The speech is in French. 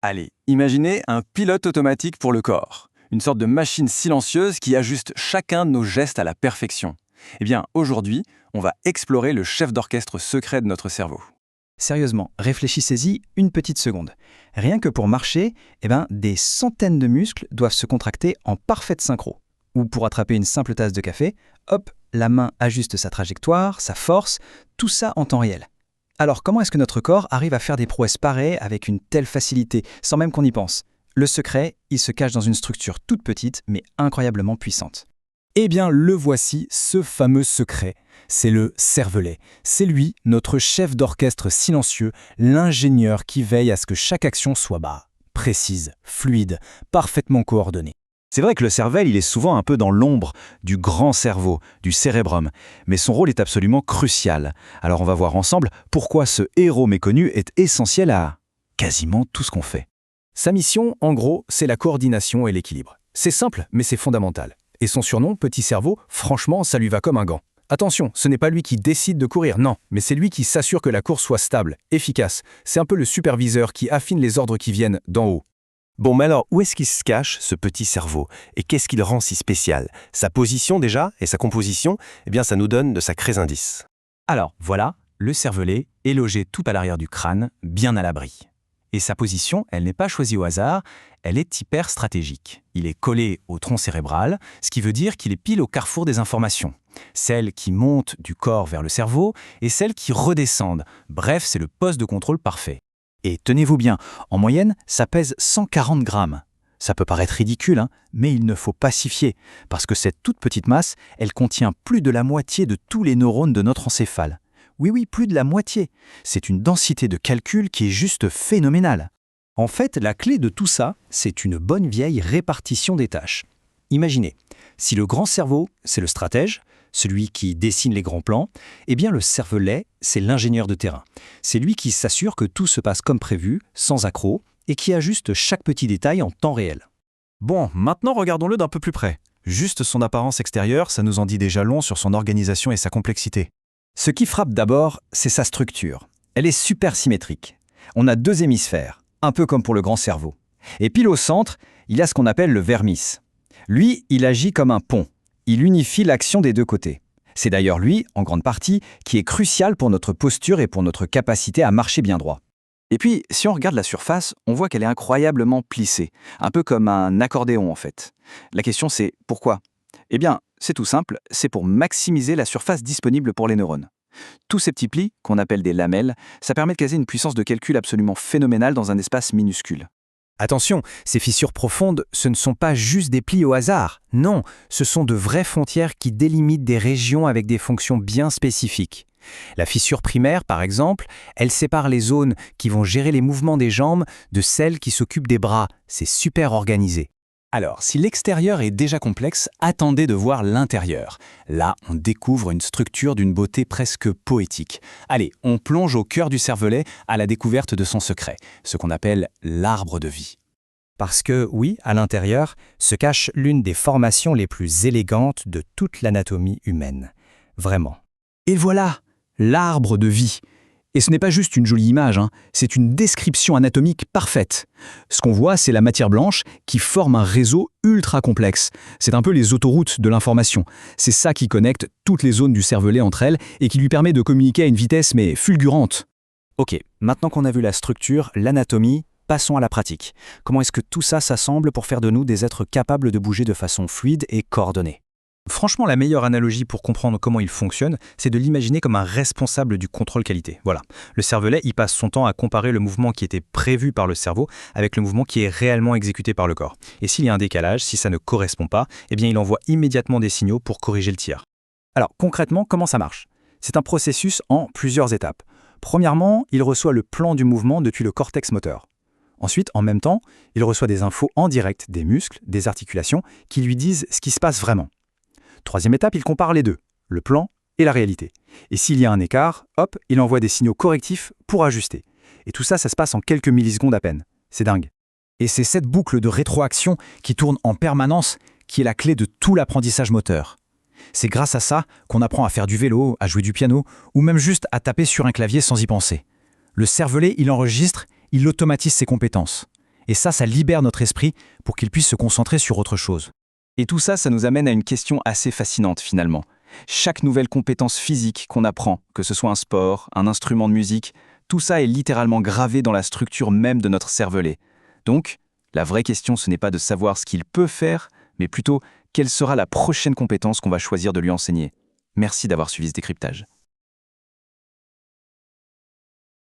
Allez, imaginez un pilote automatique pour le corps, une sorte de machine silencieuse qui ajuste chacun de nos gestes à la perfection. Eh bien, aujourd'hui, on va explorer le chef d'orchestre secret de notre cerveau. Sérieusement, réfléchissez-y une petite seconde. Rien que pour marcher, des centaines de muscles doivent se contracter en parfaite synchro. Ou pour attraper une simple tasse de café, hop, la main ajuste sa trajectoire, sa force, tout ça en temps réel. Alors comment est-ce que notre corps arrive à faire des prouesses pareilles avec une telle facilité, sans même qu'on y pense? Le secret, il se cache dans une structure toute petite, mais incroyablement puissante. Eh bien, le voici, ce fameux secret. C'est le cervelet. C'est lui, notre chef d'orchestre silencieux, l'ingénieur qui veille à ce que chaque action soit précise, fluide, parfaitement coordonnée. C'est vrai que le cervelle, il est souvent un peu dans l'ombre du grand cerveau, du cérébrum, mais son rôle est absolument crucial. Alors on va voir ensemble pourquoi ce héros méconnu est essentiel à quasiment tout ce qu'on fait. Sa mission, en gros, c'est la coordination et l'équilibre. C'est simple, mais c'est fondamental. Et son surnom, Petit Cerveau, franchement, ça lui va comme un gant. Attention, ce n'est pas lui qui décide de courir, non, mais c'est lui qui s'assure que la course soit stable, efficace. C'est un peu le superviseur qui affine les ordres qui viennent d'en haut. Bon, mais alors, où est-ce qu'il se cache, ce petit cerveau? Et qu'est-ce qui le rend si spécial? Sa position déjà, et sa composition, eh bien ça nous donne de sacrés indices. Alors voilà, le cervelet est logé tout à l'arrière du crâne, bien à l'abri. Et sa position, elle n'est pas choisie au hasard, elle est hyper stratégique. Il est collé au tronc cérébral, ce qui veut dire qu'il est pile au carrefour des informations. Celles qui montent du corps vers le cerveau et celles qui redescendent. Bref, c'est le poste de contrôle parfait. Et tenez-vous bien, en moyenne, ça pèse 140 grammes. Ça peut paraître ridicule, mais il ne faut pas s'y fier, parce que cette toute petite masse, elle contient plus de la moitié de tous les neurones de notre encéphale. Oui, plus de la moitié. C'est une densité de calcul qui est juste phénoménale. En fait, la clé de tout ça, c'est une bonne vieille répartition des tâches. Imaginez, si le grand cerveau, c'est le stratège, celui qui dessine les grands plans, eh bien le cervelet, c'est l'ingénieur de terrain. C'est lui qui s'assure que tout se passe comme prévu, sans accroc, et qui ajuste chaque petit détail en temps réel. Bon, maintenant regardons-le d'un peu plus près. Juste son apparence extérieure, ça nous en dit déjà long sur son organisation et sa complexité. Ce qui frappe d'abord, c'est sa structure. Elle est super symétrique. On a deux hémisphères, un peu comme pour le grand cerveau. Et pile au centre, il y a ce qu'on appelle le vermis. Lui, il agit comme un pont. Il unifie l'action des deux côtés. C'est d'ailleurs lui, en grande partie, qui est crucial pour notre posture et pour notre capacité à marcher bien droit. Et puis, si on regarde la surface, on voit qu'elle est incroyablement plissée, un peu comme un accordéon en fait. La question c'est pourquoi? Eh bien, c'est tout simple, c'est pour maximiser la surface disponible pour les neurones. Tous ces petits plis, qu'on appelle des lamelles, ça permet de caser une puissance de calcul absolument phénoménale dans un espace minuscule. Attention, ces fissures profondes, ce ne sont pas juste des plis au hasard. Non, ce sont de vraies frontières qui délimitent des régions avec des fonctions bien spécifiques. La fissure primaire, par exemple, elle sépare les zones qui vont gérer les mouvements des jambes de celles qui s'occupent des bras. C'est super organisé. Alors, si l'extérieur est déjà complexe, attendez de voir l'intérieur. Là, on découvre une structure d'une beauté presque poétique. Allez, on plonge au cœur du cervelet à la découverte de son secret, ce qu'on appelle l'arbre de vie. Parce que, oui, à l'intérieur, se cache l'une des formations les plus élégantes de toute l'anatomie humaine. Vraiment. Et voilà, l'arbre de vie. Et ce n'est pas juste une jolie image, c'est une description anatomique parfaite. Ce qu'on voit, c'est la matière blanche qui forme un réseau ultra complexe. C'est un peu les autoroutes de l'information. C'est ça qui connecte toutes les zones du cervelet entre elles et qui lui permet de communiquer à une vitesse mais fulgurante. Ok, maintenant qu'on a vu la structure, l'anatomie, passons à la pratique. Comment est-ce que tout ça s'assemble pour faire de nous des êtres capables de bouger de façon fluide et coordonnée? Franchement, la meilleure analogie pour comprendre comment il fonctionne, c'est de l'imaginer comme un responsable du contrôle qualité. Voilà. Le cervelet, il passe son temps à comparer le mouvement qui était prévu par le cerveau avec le mouvement qui est réellement exécuté par le corps. Et s'il y a un décalage, si ça ne correspond pas, eh bien il envoie immédiatement des signaux pour corriger le tir. Alors concrètement, comment ça marche? C'est un processus en plusieurs étapes. Premièrement, il reçoit le plan du mouvement depuis le cortex moteur. Ensuite, en même temps, il reçoit des infos en direct des muscles, des articulations, qui lui disent ce qui se passe vraiment. Troisième étape, il compare les deux, le plan et la réalité. Et s'il y a un écart, hop, il envoie des signaux correctifs pour ajuster. Et tout ça, ça se passe en quelques millisecondes à peine. C'est dingue. Et c'est cette boucle de rétroaction qui tourne en permanence qui est la clé de tout l'apprentissage moteur. C'est grâce à ça qu'on apprend à faire du vélo, à jouer du piano, ou même juste à taper sur un clavier sans y penser. Le cervelet, il enregistre, il automatise ses compétences. Et ça libère notre esprit pour qu'il puisse se concentrer sur autre chose. Et tout ça, ça nous amène à une question assez fascinante finalement. Chaque nouvelle compétence physique qu'on apprend, que ce soit un sport, un instrument de musique, tout ça est littéralement gravé dans la structure même de notre cervelet. Donc, la vraie question, ce n'est pas de savoir ce qu'il peut faire, mais plutôt quelle sera la prochaine compétence qu'on va choisir de lui enseigner. Merci d'avoir suivi ce décryptage.